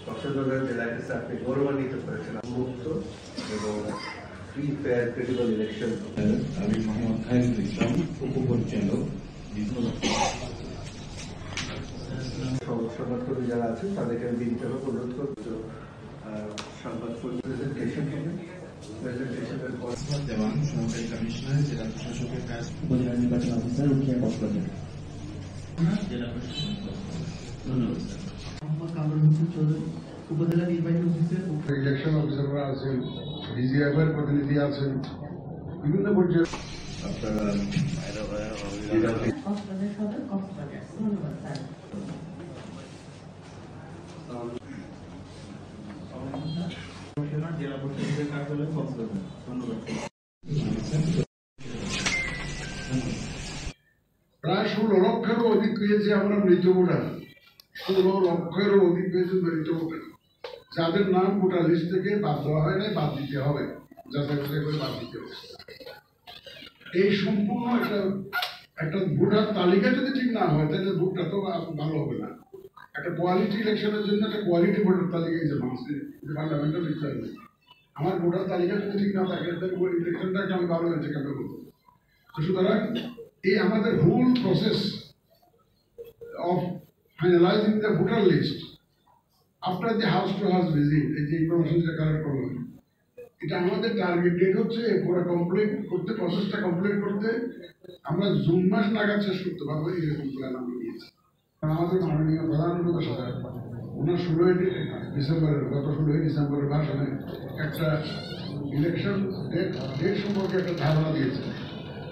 কক্সবাজার জেলায় আপনি গৌরবান্বিত করেছেন মুক্ত এবং ফ্রি ফেয়ার ক্রেডিবল ইলেকশন। আমি মোহাম্মদ খায়রুল ইসলাম, উপপরিচালক। সংবাদকর্মী যারা আছেন তাদেরকে আমি বিনীতভাবে অনুরোধ করব সংবাদ প্রেজেন্টেশনের পর দেওয়ান সহকারী কমিশনার, জেলা প্রশাসকের কাজ, উপজেলা নির্বাচন অফিসার, উখিয়া কক্সবাজার জেলা প্রশাসক। ধন্যবাদ স্যার। মোহাম্মদ কামরুল হোসেন চৌধুরী, উপজেলা নির্বাহী অফিসার, ইলেকশন অফিসাররা আছেন, ডিজিএফের প্রতিনিধি আছেন, বিভিন্ন পর্যায়ে আপনারা কক্সবাজার সদর, কক্সবাজার। ধন্যবাদ স্যার। জেলা পরিষদের কার্যালয়, কক্সবাজার। ধন্যবাদ। প্রায় 16 লক্ষেরও অধিক পেয়েছে আমরা মৃত ভোটার, 16 লক্ষেরও অধিক পেয়েছে মৃত ভোটার, যাদের নাম ভোটার লিস্ট থেকে বাদ দেওয়া হয় নাই, বাদ দিতে হবে, যাচাই বাছাই করে বাদ দিতে হবে। এই সম্পূর্ণ একটা ভোটার তালিকা যদি ঠিক না হয় তাহলে ভোটটা তো ভালো হবে না। একটা কোয়ালিটি ইলেকশনের জন্য একটা কোয়ালিটি ভোটার তালিকা হিসেবে মানুষের ফান্ডামেন্টাল রিকোয়ারমেন্ট। আমার ভোটার তালিকা যদি ঠিক না থাকে তাহলে ইলেকশনটাকে আমি ভালো হয়েছে কেন বলবো। সুতরাং এই আমাদের whole process of finalizing the voter list after the house to house visit, এই যে ইনফরমেশন যেটা কালেক্ট করলাম, এটা আমাদের টার্গেট ডেট হচ্ছে পুরো কমপ্লিট করতে, প্রসেসটা কমপ্লিট করতে আমরা জুন মাস নাগাদ শেষ করতে পারবো, এরকম প্ল্যান আমরা নিয়েছি। আমাদের মাননীয় প্রধান উপদেষ্টা ওনার 16 ডিসেম্বরের, গত 16 ডিসেম্বরের ভাষণে একটা ইলেকশন ডেট সম্পর্কে একটা ধারণা দিয়েছে,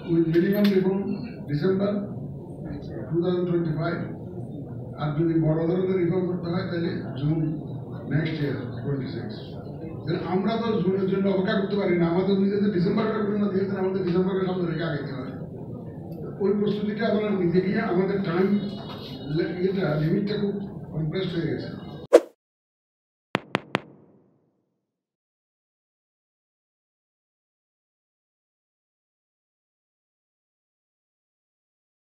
উইথ মিনিমাম রিফর্ম ডিসেম্বর 2025, আর যদি বড় ধরনের রিফর্ম করতে হয় তাহলে জুন নেক্সট ইয়ার 26। আমরা তো জুনের জন্য অপেক্ষা করতে পারি না, আমাদের নিজেদের ডিসেম্বরটা জন্য দিয়েছেন, আমাদের ডিসেম্বরের সামনে রেখে আগাইতে হবে। ওই প্রস্তুতিটা আমরা নিতে গিয়ে আমাদের টাইম লিমিটটা খুব কমপ্রেসড হয়ে গেছে।